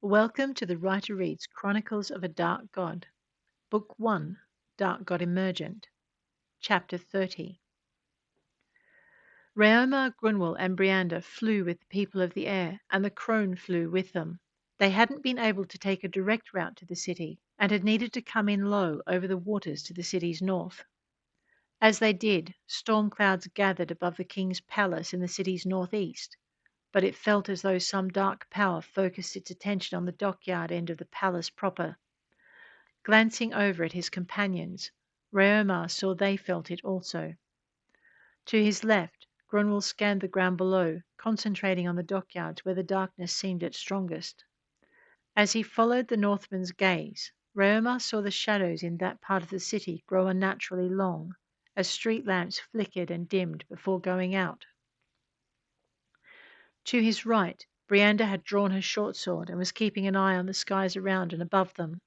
Welcome to the Writer Reads Chronicles of a Dark God, Book 1, Dark God Emergent, Chapter 30. Raomar, Grunwald, and Briander flew with the people of the air, and the Crone flew with them. They hadn't been able to take a direct route to the city, and had needed to come in low over the waters to the city's north. As they did, storm clouds gathered above the king's palace in the city's northeast, but it felt as though some dark power focused its attention on the dockyard end of the palace proper. Glancing over at his companions, Raomar saw they felt it also. To his left, Grunwald scanned the ground below, concentrating on the dockyards where the darkness seemed at strongest. As he followed the Northman's gaze, Raomar saw the shadows in that part of the city grow unnaturally long, as street lamps flickered and dimmed before going out. To his right, Briander had drawn her short sword and was keeping an eye on the skies around and above them.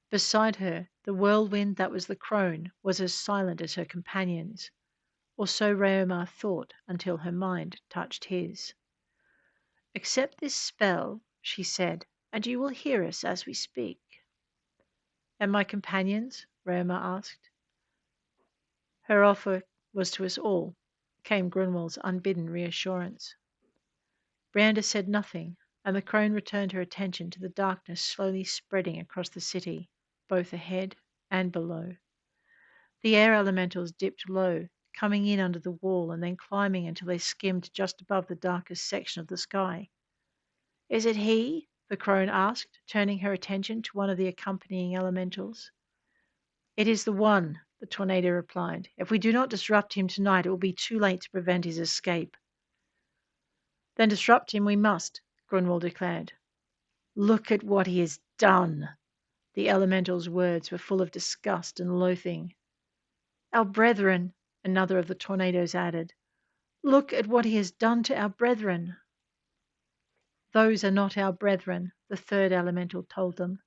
Beside her, the whirlwind that was the Crone was as silent as her companions, or so Raomar thought until her mind touched his. "Accept this spell," she said, "and you will hear us as we speak." "And my companions?" Raomar asked. "Her offer was to us all," came Grunwald's unbidden reassurance. Briander said nothing, and the Crone returned her attention to the darkness slowly spreading across the city, both ahead and below. The air elementals dipped low, coming in under the wall and then climbing until they skimmed just above the darkest section of the sky. "Is it he?" the Crone asked, turning her attention to one of the accompanying elementals. "It is the one," the tornado replied. "If we do not disrupt him tonight, it will be too late to prevent his escape." "Then disrupt him we must," Grunwald declared. "Look at what he has done." The elemental's words were full of disgust and loathing. "Our brethren," another of the tornadoes added. "Look at what he has done to our brethren." "Those are not our brethren," the third elemental told them.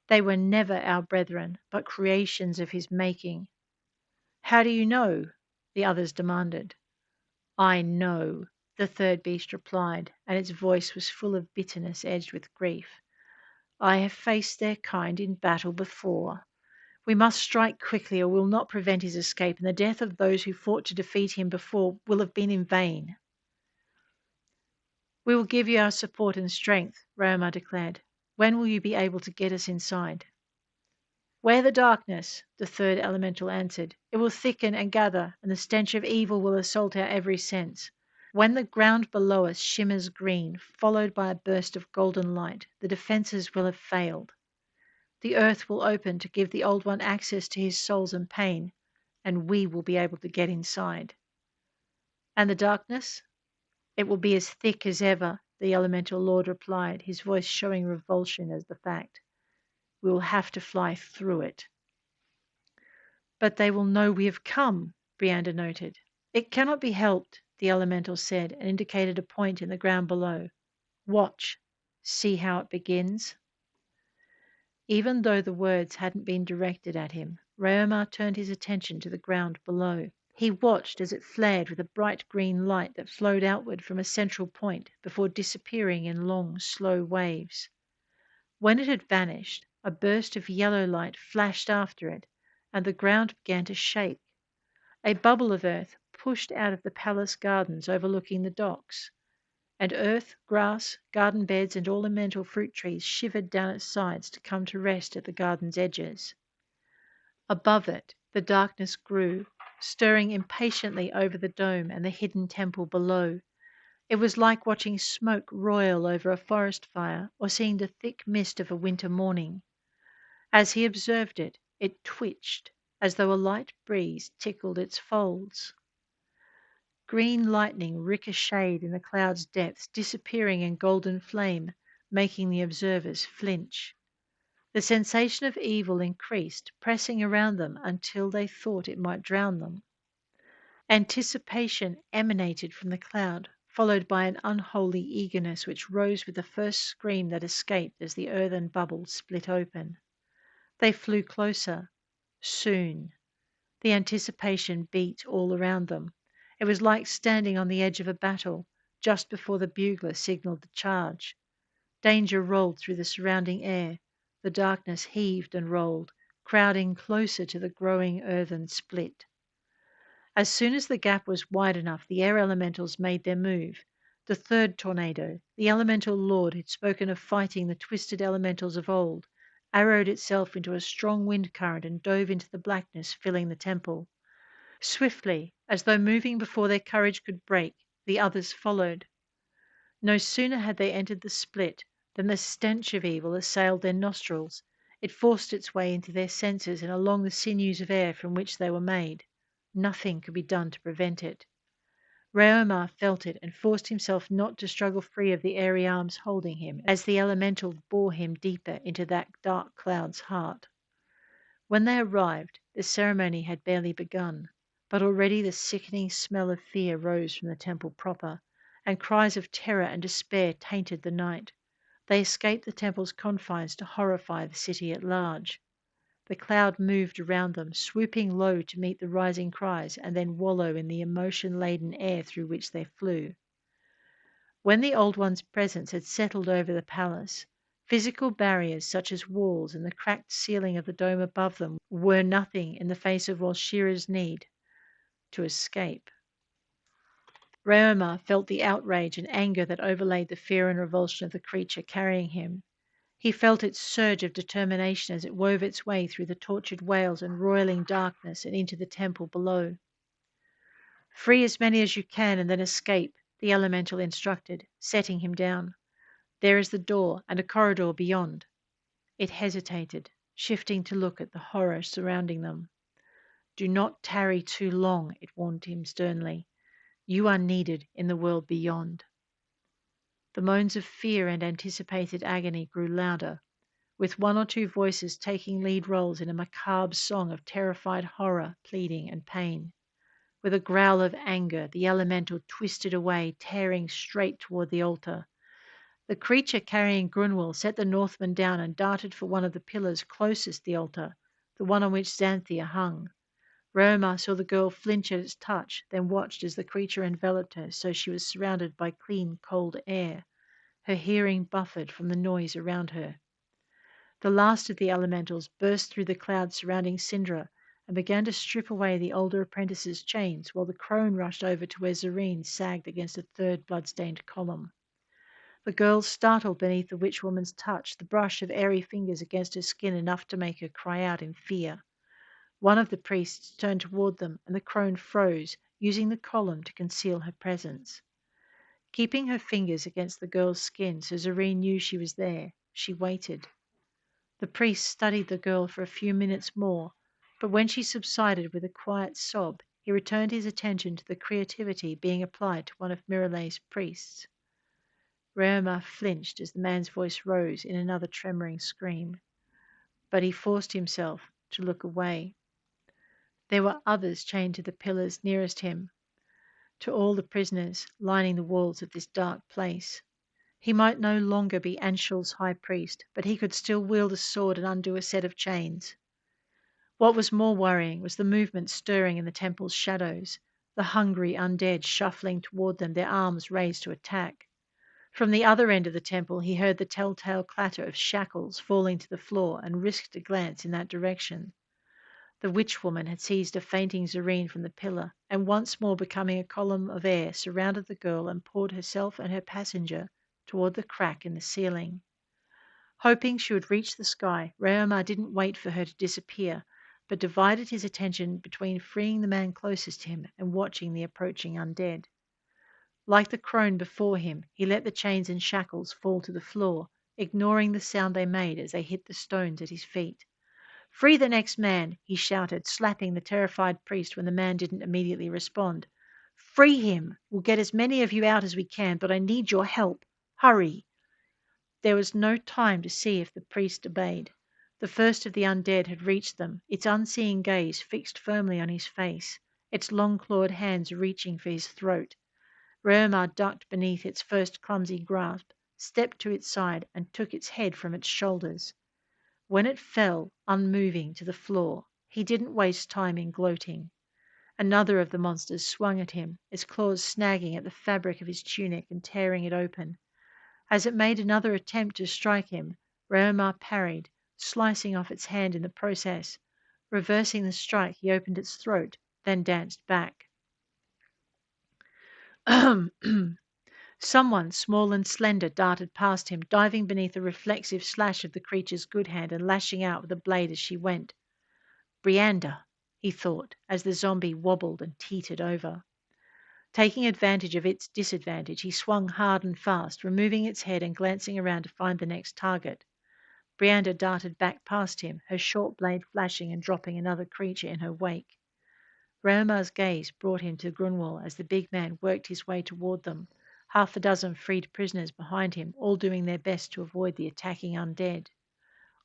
"They were never our brethren, but creations of his making." "How do you know?" the others demanded. "I know," the third beast replied, and its voice was full of bitterness edged with grief. "I have faced their kind in battle before. We must strike quickly or we will not prevent his escape, and the death of those who fought to defeat him before will have been in vain." "We will give you our support and strength," Raomar declared. "When will you be able to get us inside?" "Where the darkness," the third elemental answered. "It will thicken and gather, and the stench of evil will assault our every sense. When the ground below us shimmers green, followed by a burst of golden light, the defenses will have failed. The earth will open to give the Old One access to his souls and pain, and we will be able to get inside." "And the darkness?" "It will be as thick as ever," the elemental lord replied, his voice showing revulsion as the fact. "We will have to fly through it." "But they will know we have come," Briander noted. "It cannot be helped," the elemental said, and indicated a point in the ground below. "Watch. See how it begins." Even though the words hadn't been directed at him, Raomar turned his attention to the ground below. He watched as it flared with a bright green light that flowed outward from a central point before disappearing in long, slow waves. When it had vanished, a burst of yellow light flashed after it, and the ground began to shake. A bubble of earth pushed out of the palace gardens overlooking the docks, and earth, grass, garden beds, and ornamental fruit trees shivered down its sides to come to rest at the garden's edges. Above it, the darkness grew, stirring impatiently over the dome and the hidden temple below. It was like watching smoke roil over a forest fire or seeing the thick mist of a winter morning. As he observed it, it twitched as though a light breeze tickled its folds. Green lightning ricocheted in the cloud's depths, disappearing in golden flame, making the observers flinch. The sensation of evil increased, pressing around them until they thought it might drown them. Anticipation emanated from the cloud, followed by an unholy eagerness which rose with the first scream that escaped as the earthen bubble split open. They flew closer. Soon. The anticipation beat all around them. It was like standing on the edge of a battle, just before the bugler signaled the charge. Danger rolled through the surrounding air. The darkness heaved and rolled, crowding closer to the growing earthen split. As soon as the gap was wide enough, the air elementals made their move. The third tornado, the elemental lord who'd spoken of fighting the twisted elementals of old, arrowed itself into a strong wind current and dove into the blackness filling the temple. Swiftly, as though moving before their courage could break, the others followed. No sooner had they entered the split than the stench of evil assailed their nostrils. It forced its way into their senses and along the sinews of air from which they were made. Nothing could be done to prevent it. Raomar felt it and forced himself not to struggle free of the airy arms holding him as the elemental bore him deeper into that dark cloud's heart. When they arrived, the ceremony had barely begun, but already the sickening smell of fear rose from the temple proper, and cries of terror and despair tainted the night. They escaped the temple's confines to horrify the city at large. The cloud moved around them, swooping low to meet the rising cries and then wallow in the emotion-laden air through which they flew. When the Old One's presence had settled over the palace, physical barriers such as walls and the cracked ceiling of the dome above them were nothing in the face of Walshira's need to escape. Raomar felt the outrage and anger that overlaid the fear and revulsion of the creature carrying him. He felt its surge of determination as it wove its way through the tortured wails and roiling darkness and into the temple below. Free as many as you can and then escape, the elemental instructed, setting him down. There is the door and a corridor beyond. It hesitated, shifting to look at the horror surrounding them. Do not tarry too long, it warned him sternly. You are needed in the world beyond. The moans of fear and anticipated agony grew louder, with one or two voices taking lead roles in a macabre song of terrified horror, pleading, and pain. With a growl of anger, the elemental twisted away, tearing straight toward the altar. The creature carrying Grunwald set the Northman down and darted for one of the pillars closest the altar, the one on which Xanthia hung. Raomar saw the girl flinch at its touch, then watched as the creature enveloped her so she was surrounded by clean, cold air, her hearing buffered from the noise around her. The last of the elementals burst through the cloud surrounding Syndra and began to strip away the older apprentice's chains, while the crone rushed over to where Zareen sagged against a third blood-stained column. The girl startled beneath the witch woman's touch, the brush of airy fingers against her skin enough to make her cry out in fear. One of the priests turned toward them, and the crone froze, using the column to conceal her presence. Keeping her fingers against the girl's skin so Zareen knew she was there, she waited. The priest studied the girl for a few minutes more, but when she subsided with a quiet sob, he returned his attention to the creativity being applied to one of Mirale's priests. Raomar flinched as the man's voice rose in another tremoring scream, but he forced himself to look away. There were others chained to the pillars nearest him, to all the prisoners lining the walls of this dark place. He might no longer be Anshul's high priest, but he could still wield a sword and undo a set of chains. What was more worrying was the movement stirring in the temple's shadows, the hungry undead shuffling toward them, their arms raised to attack. From the other end of the temple he heard the telltale clatter of shackles falling to the floor and risked a glance in that direction. The witch woman had seized a fainting Zareen from the pillar, and once more becoming a column of air, surrounded the girl and poured herself and her passenger toward the crack in the ceiling. Hoping she would reach the sky, Raomar didn't wait for her to disappear, but divided his attention between freeing the man closest to him and watching the approaching undead. Like the crone before him, he let the chains and shackles fall to the floor, ignoring the sound they made as they hit the stones at his feet. "Free the next man," he shouted, slapping the terrified priest when the man didn't immediately respond. "Free him. We'll get as many of you out as we can, but I need your help. Hurry." There was no time to see if the priest obeyed. The first of the undead had reached them, its unseeing gaze fixed firmly on his face, its long-clawed hands reaching for his throat. Raomar ducked beneath its first clumsy grasp, stepped to its side, and took its head from its shoulders. When it fell, unmoving, to the floor, he didn't waste time in gloating. Another of the monsters swung at him, its claws snagging at the fabric of his tunic and tearing it open. As it made another attempt to strike him, Raomar parried, slicing off its hand in the process. Reversing the strike, he opened its throat, then danced back. Someone, small and slender, darted past him, diving beneath a reflexive slash of the creature's good hand and lashing out with a blade as she went. Brianda, he thought, as the zombie wobbled and teetered over. Taking advantage of its disadvantage, he swung hard and fast, removing its head and glancing around to find the next target. Brianda darted back past him, her short blade flashing and dropping another creature in her wake. Raomar's gaze brought him to Grunwald as the big man worked his way toward them, half a dozen freed prisoners behind him, all doing their best to avoid the attacking undead.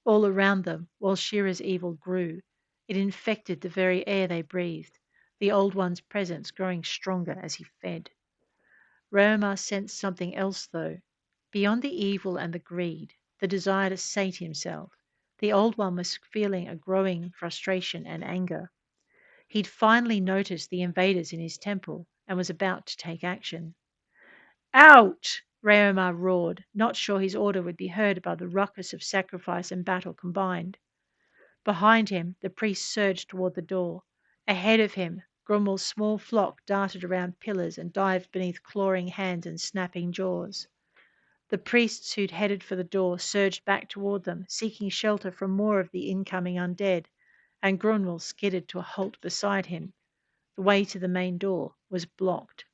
All around them, while Shira's evil grew, it infected the very air they breathed, the Old One's presence growing stronger as he fed. Raomar sensed something else, though. Beyond the evil and the greed, the desire to sate himself, the Old One was feeling a growing frustration and anger. He'd finally noticed the invaders in his temple and was about to take action. Out! Raomar roared, not sure his order would be heard above the ruckus of sacrifice and battle combined. Behind him, the priest surged toward the door. Ahead of him, Grummel's small flock darted around pillars and dived beneath clawing hands and snapping jaws. The priests who'd headed for the door surged back toward them, seeking shelter from more of the incoming undead, and Grunwald skidded to a halt beside him. The way to the main door was blocked.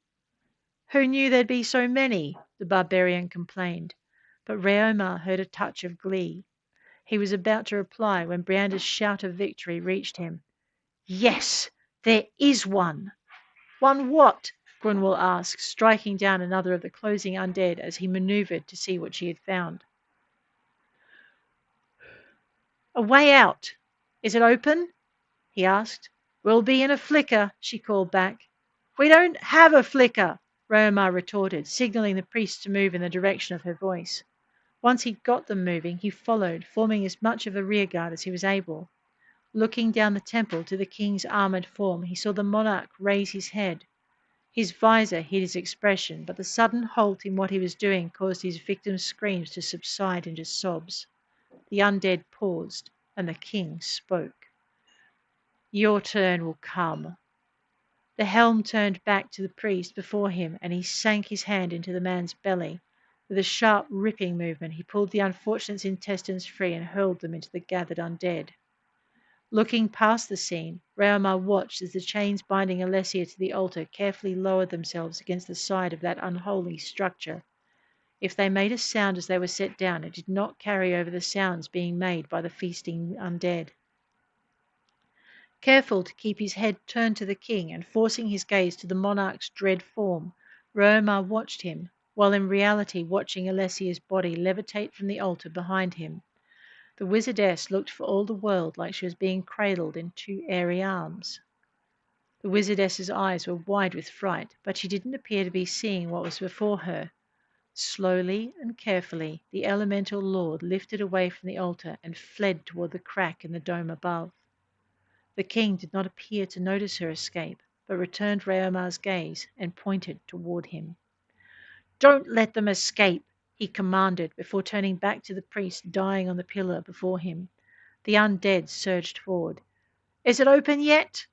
Who knew there'd be so many? The barbarian complained, but Raomar heard a touch of glee. He was about to reply when Brianda's shout of victory reached him. Yes, there is one. One what? Grunwald asked, striking down another of the closing undead as he maneuvered to see what she had found. A way out. Is it open? He asked. We'll be in a flicker, she called back. We don't have a flicker, Raomar retorted, signaling the priests to move in the direction of her voice. Once he'd got them moving, he followed, forming as much of a rearguard as he was able. Looking down the temple to the king's armoured form, he saw the monarch raise his head. His visor hid his expression, but the sudden halt in what he was doing caused his victim's screams to subside into sobs. The undead paused, and the king spoke. Your turn will come. The helm turned back to the priest before him, and he sank his hand into the man's belly. With a sharp, ripping movement, he pulled the unfortunate's intestines free and hurled them into the gathered undead. Looking past the scene, Raomar watched as the chains binding Alessia to the altar carefully lowered themselves against the side of that unholy structure. If they made a sound as they were set down, it did not carry over the sounds being made by the feasting undead. Careful to keep his head turned to the king and forcing his gaze to the monarch's dread form, Raomar watched him, while in reality watching Alessia's body levitate from the altar behind him. The wizardess looked for all the world like she was being cradled in two airy arms. The wizardess's eyes were wide with fright, but she didn't appear to be seeing what was before her. Slowly and carefully, the elemental lord lifted away from the altar and fled toward the crack in the dome above. The king did not appear to notice her escape, but returned Raomar's gaze and pointed toward him. Don't let them escape, he commanded before turning back to the priest dying on the pillar before him. The undead surged forward. Is it open yet?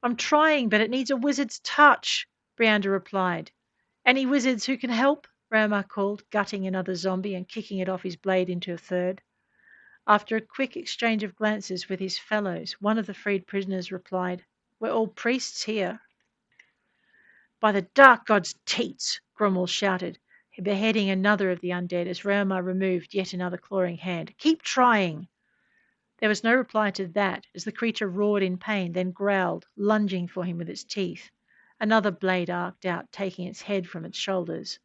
I'm trying, but it needs a wizard's touch, Brianda replied. Any wizards who can help? Raomar called, gutting another zombie and kicking it off his blade into a third. After a quick exchange of glances with his fellows, one of the freed prisoners replied, We're all priests here. By the Dark God's teats, Grumwald shouted, beheading another of the undead as Raomar removed yet another clawing hand. Keep trying! There was no reply to that as the creature roared in pain, then growled, lunging for him with its teeth. Another blade arced out, taking its head from its shoulders.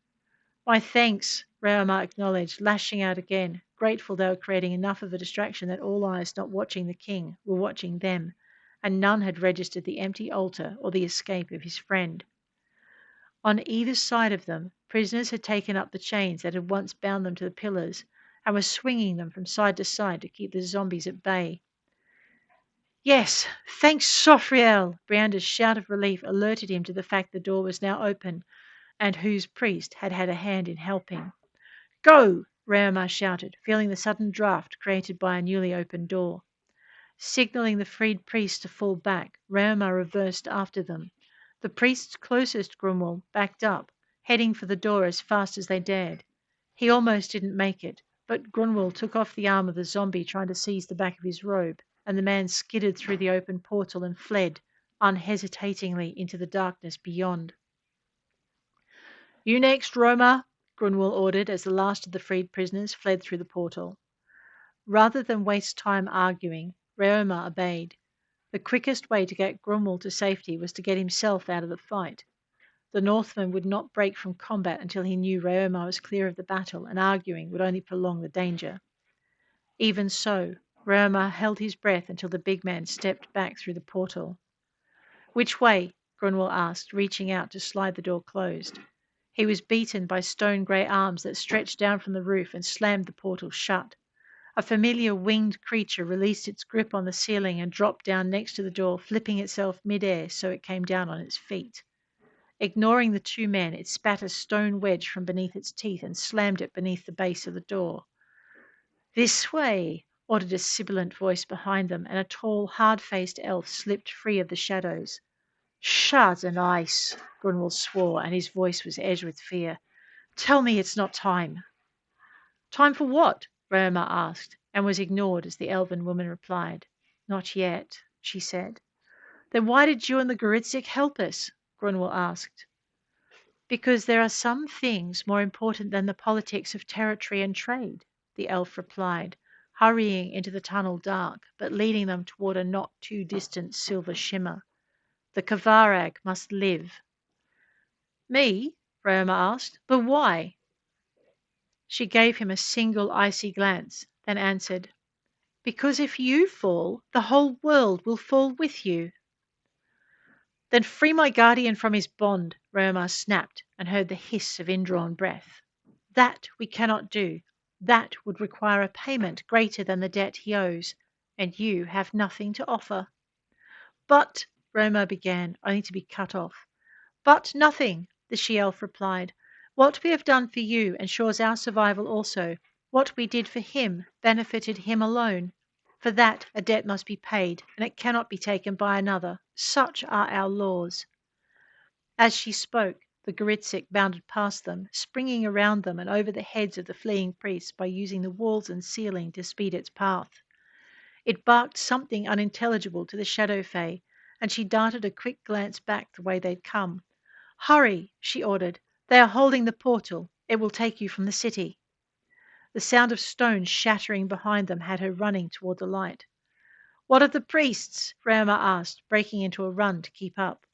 My thanks, Raomar acknowledged, lashing out again, grateful they were creating enough of a distraction that all eyes not watching the king were watching them, and none had registered the empty altar or the escape of his friend. On either side of them, prisoners had taken up the chains that had once bound them to the pillars and were swinging them from side to side to keep the zombies at bay. Yes, thanks, Sophriel! Brianda's shout of relief alerted him to the fact the door was now open and whose priest had had a hand in helping. Go! Raomar shouted, feeling the sudden draft created by a newly opened door. Signalling the freed priests to fall back, Raomar reversed after them. The priests closest Grunwald backed up, heading for the door as fast as they dared. He almost didn't make it, but Grunwald took off the arm of the zombie trying to seize the back of his robe, and the man skidded through the open portal and fled, unhesitatingly, into the darkness beyond. You next, Raomar, Grunwald ordered as the last of the freed prisoners fled through the portal. Rather than waste time arguing, Raomar obeyed. The quickest way to get Grunwald to safety was to get himself out of the fight. The Northman would not break from combat until he knew Raomar was clear of the battle, and arguing would only prolong the danger. Even so, Raomar held his breath until the big man stepped back through the portal. Which way? Grunwald asked, reaching out to slide the door closed. He was beaten by stone grey arms that stretched down from the roof and slammed the portal shut. A familiar winged creature released its grip on the ceiling and dropped down next to the door, flipping itself mid-air so it came down on its feet. Ignoring the two men, it spat a stone wedge from beneath its teeth and slammed it beneath the base of the door. This way, ordered a sibilant voice behind them, and a tall, hard-faced elf slipped free of the shadows. Shut and ice, Grunwald swore, and his voice was edged with fear. Tell me it's not time. Time for what? Raomar asked, and was ignored as the elven woman replied. Not yet, she said. Then why did you and the Goritzik help us? Grunwald asked. Because there are some things more important than the politics of territory and trade, the elf replied, hurrying into the tunnel dark, but leading them toward a not too distant silver shimmer. The Kavarag must live. Me? Raomar asked. But why? She gave him a single icy glance, then answered, Because if you fall, the whole world will fall with you. Then free my guardian from his bond, Raomar snapped, and heard the hiss of indrawn breath. That we cannot do. That would require a payment greater than the debt he owes, and you have nothing to offer. But, Raomar began, only to be cut off. But nothing, the she-elf replied. What we have done for you ensures our survival also. What we did for him benefited him alone. For that a debt must be paid, and it cannot be taken by another. Such are our laws. As she spoke, the Goritzik bounded past them, springing around them and over the heads of the fleeing priests by using the walls and ceiling to speed its path. It barked something unintelligible to the Shadow Fae, and she darted a quick glance back the way they'd come. Hurry, she ordered. They are holding the portal. It will take you from the city. The sound of stones shattering behind them had her running toward the light. What of the priests? Raomar asked, breaking into a run to keep up.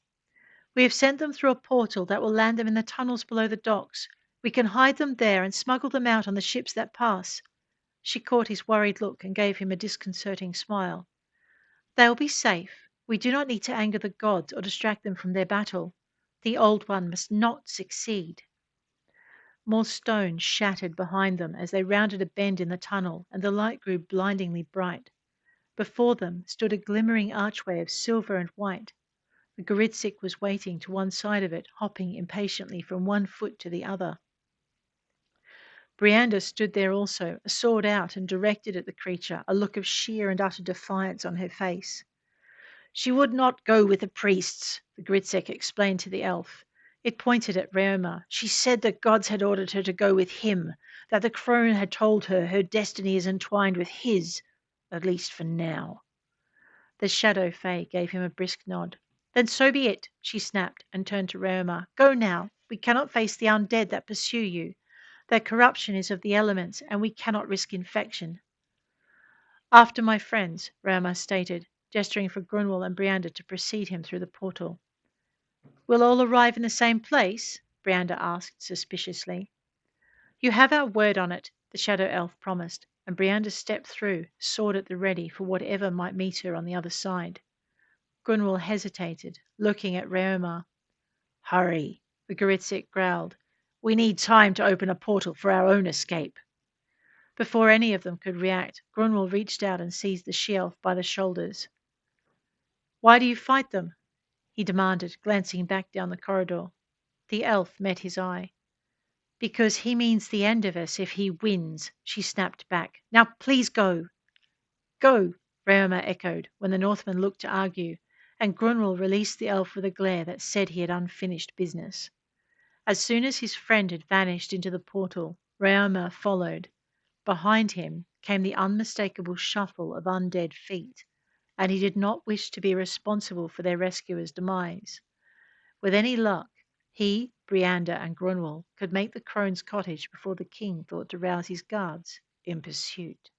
We have sent them through a portal that will land them in the tunnels below the docks. We can hide them there and smuggle them out on the ships that pass. She caught his worried look and gave him a disconcerting smile. They'll be safe. We do not need to anger the gods or distract them from their battle. The Old One must not succeed. More stones shattered behind them as they rounded a bend in the tunnel, and the light grew blindingly bright. Before them stood a glimmering archway of silver and white. The Goritzik was waiting to one side of it, hopping impatiently from one foot to the other. Brianda stood there also, a sword out and directed at the creature, a look of sheer and utter defiance on her face. She would not go with the priests, the Goritzik explained to the elf. It pointed at Raomar. She said the gods had ordered her to go with him, that the Crone had told her her destiny is entwined with his, at least for now. The Shadow Fae gave him a brisk nod. Then so be it, she snapped, and turned to Raomar. Go now. We cannot face the undead that pursue you. Their corruption is of the elements, and we cannot risk infection. After my friends, Raomar stated, gesturing for Grunwald and Brianda to precede him through the portal. We'll all arrive in the same place? Brianda asked suspiciously. You have our word on it, the Shadow Elf promised, and Brianda stepped through, sword at the ready for whatever might meet her on the other side. Grunwald hesitated, looking at Raomar. Hurry, the Goritzik growled. We need time to open a portal for our own escape. Before any of them could react, Grunwald reached out and seized the she-elf by the shoulders. Why do you fight them? He demanded, glancing back down the corridor. The elf met his eye. Because he means the end of us if he wins, she snapped back. Now please go. Go, Raomar echoed when the Northman looked to argue, and Grunwald released the elf with a glare that said he had unfinished business. As soon as his friend had vanished into the portal, Raomar followed. Behind him came the unmistakable shuffle of undead feet, and he did not wish to be responsible for their rescuer's demise. With any luck, he, Briander, and Grunwald could make the Crone's cottage before the king thought to rouse his guards in pursuit.